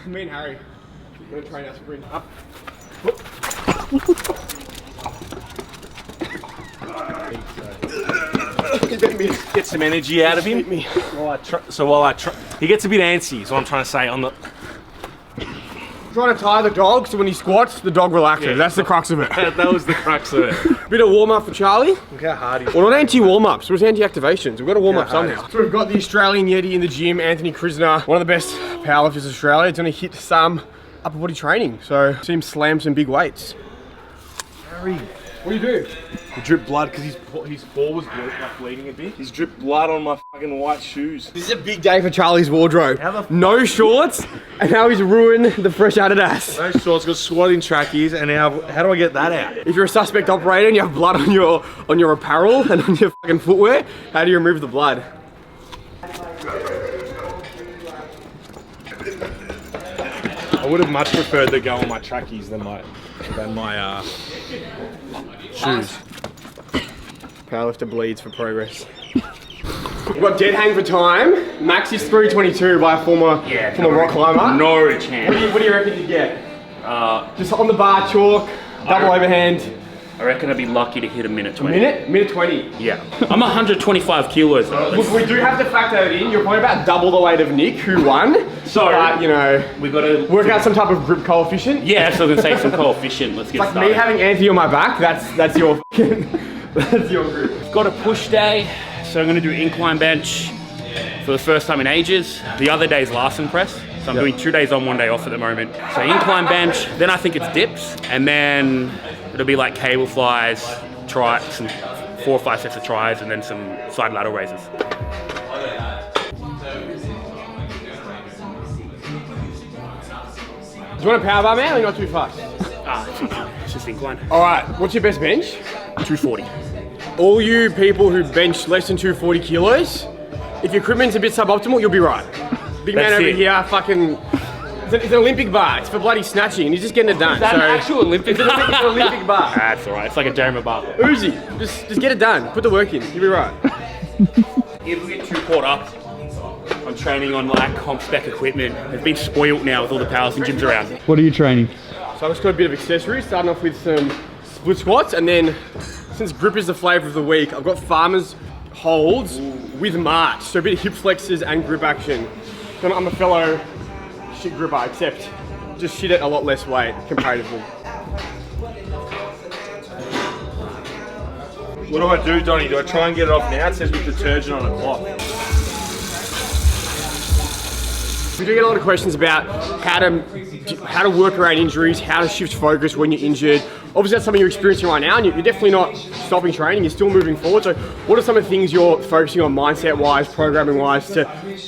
Me and Harry, we're gonna train our sprint up. Get some energy out of him. He gets a bit antsy, is what I'm trying to say on the... Trying to tie the dog so when he squats, the dog relaxes. Yeah, that's the crux of it. That was the crux of it. Bit of warm up for Charlie. Look how hard he is. Well, not anti-warm ups, it was anti-activations. We've got to warm up somehow. So we've got the Australian Yeti in the gym, Anthony Krznar, one of the best powerlifters in Australia. He's going to hit some upper body training. So see him slam some big weights. Harry. What do you do? He dripped blood because his ball was bleeding a bit. He's dripped blood on my fucking white shoes. This is a big day for Charlie's wardrobe. No shorts, and now he's ruined the fresh Adidas. No shorts, got squatting trackies, and now how do I get that out? If you're a suspect operator and you have blood on your apparel and on your fucking footwear, how do you remove the blood? I would have much preferred to go on my trackies than my shoes. Powerlifter bleeds for progress. We've got dead hang for time. Max is 322 by a former rock climber. No chance. What do you reckon you get? Just on the bar, chalk, double overhand. I reckon I'd be lucky to hit a minute 20. Minute 20. Yeah. I'm 125 kilos though. Look, we do have to factor that in. You're probably about double the weight of Nick, who won. So, but, you know, we've got to work out some type of grip coefficient. Yeah, so I was gonna say some coefficient. Let's get like started. Me having Anthony on my back, that's your that's your group. Got a push day, so I'm gonna do incline bench for the first time in ages. The other day's Larsen press. So I'm doing 2 days on, 1 day off at the moment. So incline bench, then I think it's dips, and then it'll be like cable flies, some 4 or 5 sets of tries, and then some side lateral raises. Do you want a power bar, man, or you're not too fast? It's just incline. All right, what's your best bench? 240. All you people who bench less than 240 kilos, if your equipment's a bit suboptimal, you'll be right. Big man over here, fucking... It's an Olympic bar. It's for bloody snatching, and he's just getting it done. Is that an actual Olympic bar? It's an Olympic bar. That's alright. It's like a Jeremy bar. Uzi, just get it done. Put the work in. You'll be right. If we get too caught up on training on like comp spec equipment, it's been spoilt now with all the powerlifting gyms around. What are you training? So I've just got a bit of accessories, starting off with some split squats, and then since grip is the flavour of the week, I've got farmers holds with march, so a bit of hip flexors and grip action. So I'm a fellow shit gripper, except just shit at a lot less weight comparatively. What do I do, Donnie? Do I try and get it off now? It says with detergent on a cloth. We do get a lot of questions about how to work around injuries, how to shift focus when you're injured. Obviously that's something you're experiencing right now, and you're definitely not stopping training, you're still moving forward. So what are some of the things you're focusing on mindset-wise, programming-wise,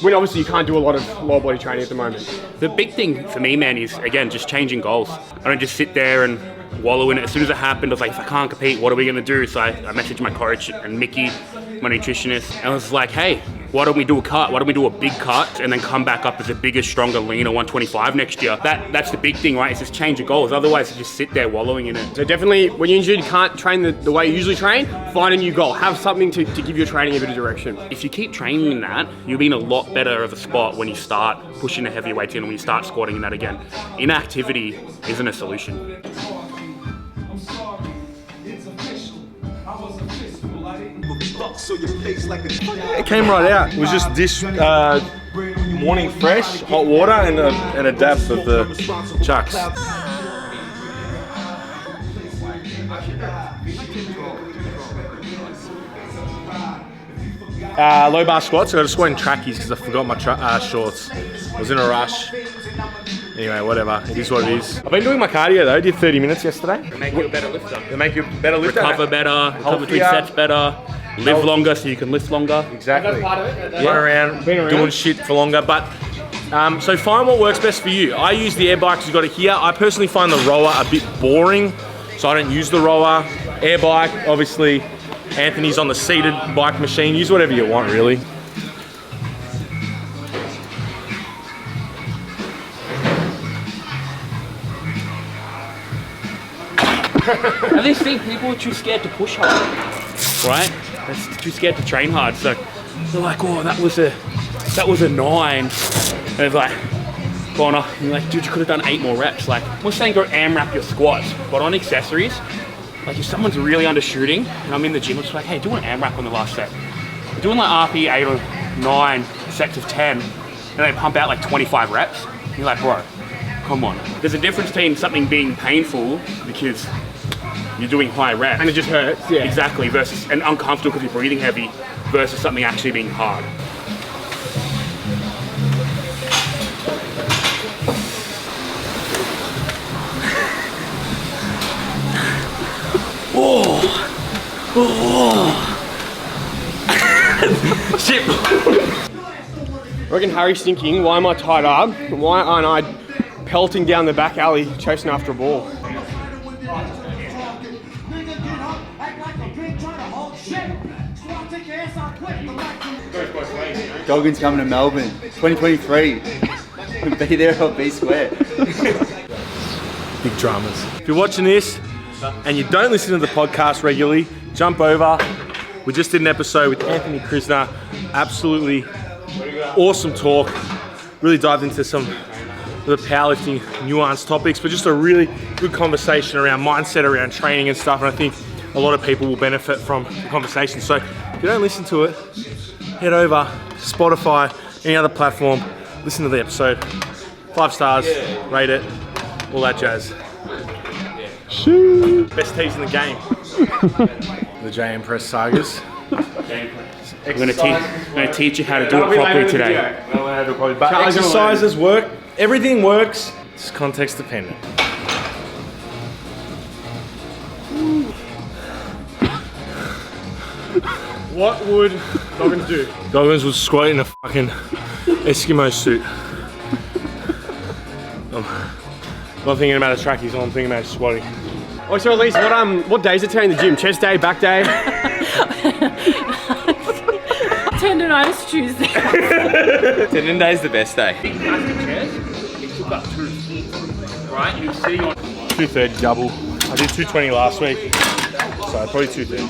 when obviously you can't do a lot of lower body training at the moment? The big thing for me, man, is again, just changing goals. I don't just sit there and wallow in it. As soon as it happened, I was like, if I can't compete, what are we gonna do? So I messaged my coach and Mickey, my nutritionist, and I was like, hey, why don't we do a cut? Why don't we do a big cut and then come back up as a bigger, stronger, leaner 125 next year? That's the big thing, right? It's just change your goals. Otherwise, you just sit there wallowing in it. So definitely, when you're injured, you can't train the way you usually train. Find a new goal. Have something to give your training a bit of direction. If you keep training in that, you'll be in a lot better of a spot when you start pushing the heavy weights in and when you start squatting in that again. Inactivity isn't a solution. It came right out. It was just dish morning fresh, hot water, and a dab of the chucks. Low bar squats. I got to squat in trackies because I forgot my shorts. I was in a rush. Anyway, whatever. It is what it is. I've been doing my cardio though. I did 30 minutes yesterday. They make you a better lifter. They make you a better lifter. Recover better, recover between sets better, live longer so you can lift longer. Exactly. That's part of it. Run around, doing shit for longer. But so find what works best for you. I use the air bike because you've got it here. I personally find the rower a bit boring, so I don't use the rower. Air bike, obviously. Anthony's on the seated bike machine. Use whatever you want, really. Have you seen people who are too scared to push hard, right? They're too scared to train hard, so they're like, oh, that was a 9. And it's like, going off, and like, dude, you could have done 8 more reps. Like, we're saying go AMRAP your squats, but on accessories, like if someone's really undershooting, and I'm in the gym, I'm just like, hey, do an AMRAP on the last set. Doing like RP 8 or 9 sets of 10, and they pump out like 25 reps. You're like, bro, come on. There's a difference between something being painful because you're doing high reps. And it just hurts, yeah. Exactly, versus, and uncomfortable because you're breathing heavy, versus something actually being hard. Shit. I reckon Harry's thinking, why am I tied up? Why aren't I pelting down the back alley chasing after a ball? Goggins coming to Melbourne, 2023. Be there or be square. Big dramas. If you're watching this and you don't listen to the podcast regularly, jump over. We just did an episode with Anthony Krznar. Absolutely awesome talk. Really dived into some of the powerlifting nuanced topics, but just a really good conversation around mindset, around training and stuff. And I think a lot of people will benefit from the conversation. So if you don't listen to it, head over Spotify, any other platform, listen to the episode. 5 stars, rate it, all that jazz. Best teas in the game. The JM Press sagas. I'm gonna teach you how to do it properly today. But exercises work, everything works, it's context dependent. What would Goggins do? Goggins would squat in a fucking Eskimo suit. I'm not thinking about the trackies, I'm thinking about squatting. Oh, so Elise, what days are today in the gym? Chest day, back day? Tendonitis Tuesday. Tendon day's the best day. It took up 2. Right? You're sitting on 230 double. I did 220 last week, so probably 230.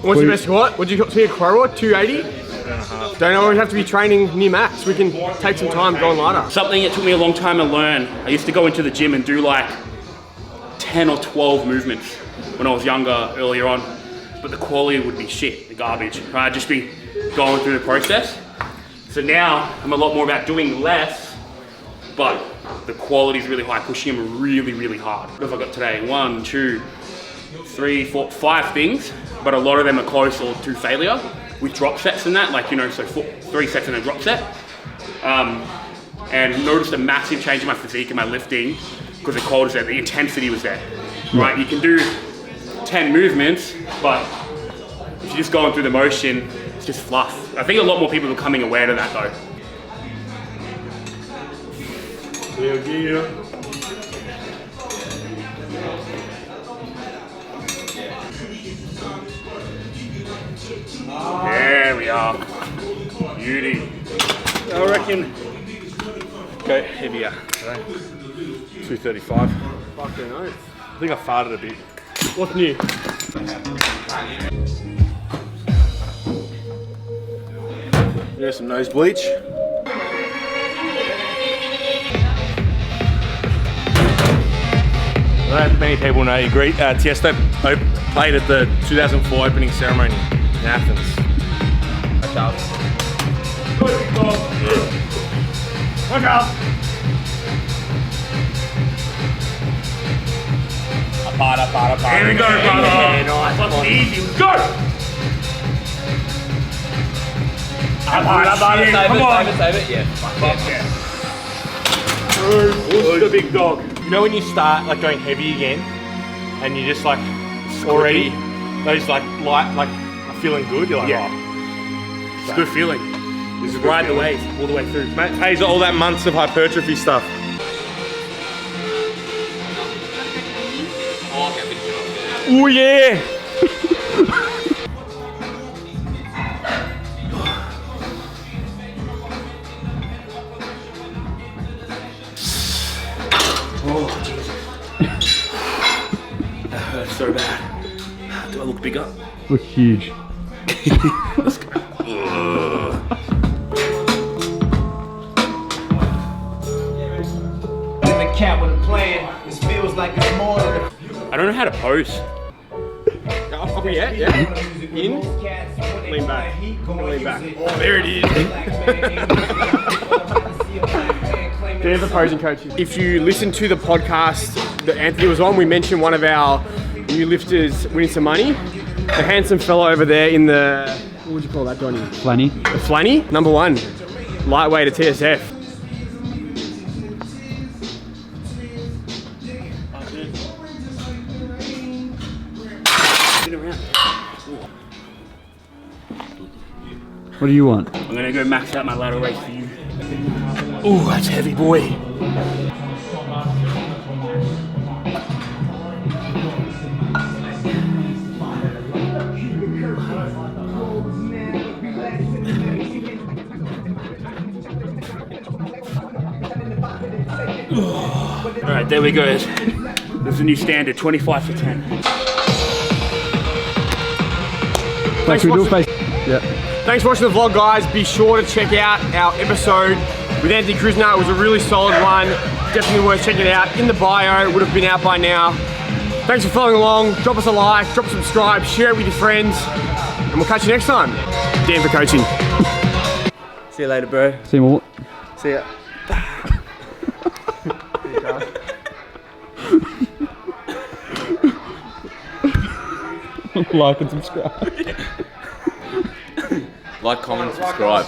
What's your best squat? What did you see a Quora? 280? Don't always have to be training near max. We can take some time going lighter. something that took me a long time to learn. I used to go into the gym and do like 10 or 12 movements when I was younger, earlier on, but the quality would be shit, the garbage. Right? I'd just be going through the process. So now I'm a lot more about doing less, but the quality is really high, pushing them really, really hard. What have I got today? 1, 2, 3, 4, 5 things, but a lot of them are close or to failure with drop sets and that, like, you know, so 3 sets in a drop set. And noticed a massive change in my physique and my lifting because the quality was there, the intensity was there, right? You can do 10 movements, but if you're just going through the motion, it's just fluff. I think a lot more people are becoming aware of that though. There we are. Beauty. I reckon go heavier today. 235. Fucking oath. I think I farted a bit. What's new? There's some nose bleach. I don't know if many people know, Tiesto played at the 2004 opening ceremony in Athens. Look out! Here we go, brother. Yeah, nice. What's easy? Let's go! Come on. Save it, yeah. Fuck yeah. Who's the big dog? You know when you start like going heavy again, and you just like already those like light like are feeling good. You're like, Yeah. oh, It's a good feeling. Just ride the wave all the way through. mate, pays all that months of hypertrophy stuff. Oh yeah. That hurts so bad. Do I look bigger? Look huge. Let's go. a cat with a plan. This feels like it's more than a I don't know how to pose. Up we get, yeah. In, lean back, lean back. Oh, there it is. There's the posing coaches. If you listen to the podcast that Anthony was on, we mentioned one of our new lifters winning some money. The handsome fellow over there in the, what would you call that, Donnie? Flanny. The Flanny, number 1, lightweight at TSF. What do you want? I'm gonna go max out my lateral raise for you. Ooh, that's heavy, boy. All right, there we go. There's a new standard, 25 for 10. Thanks for watching. Thanks for watching the vlog, guys. Be sure to check out our episode with Anthony Krznar. It was a really solid one. Definitely worth checking out. In the bio, it would have been out by now. Thanks for following along. Drop us a like, drop a subscribe, share it with your friends, and we'll catch you next time. Dan for coaching. See you later, bro. See you more. See ya. Like and subscribe. Like, comment, subscribe.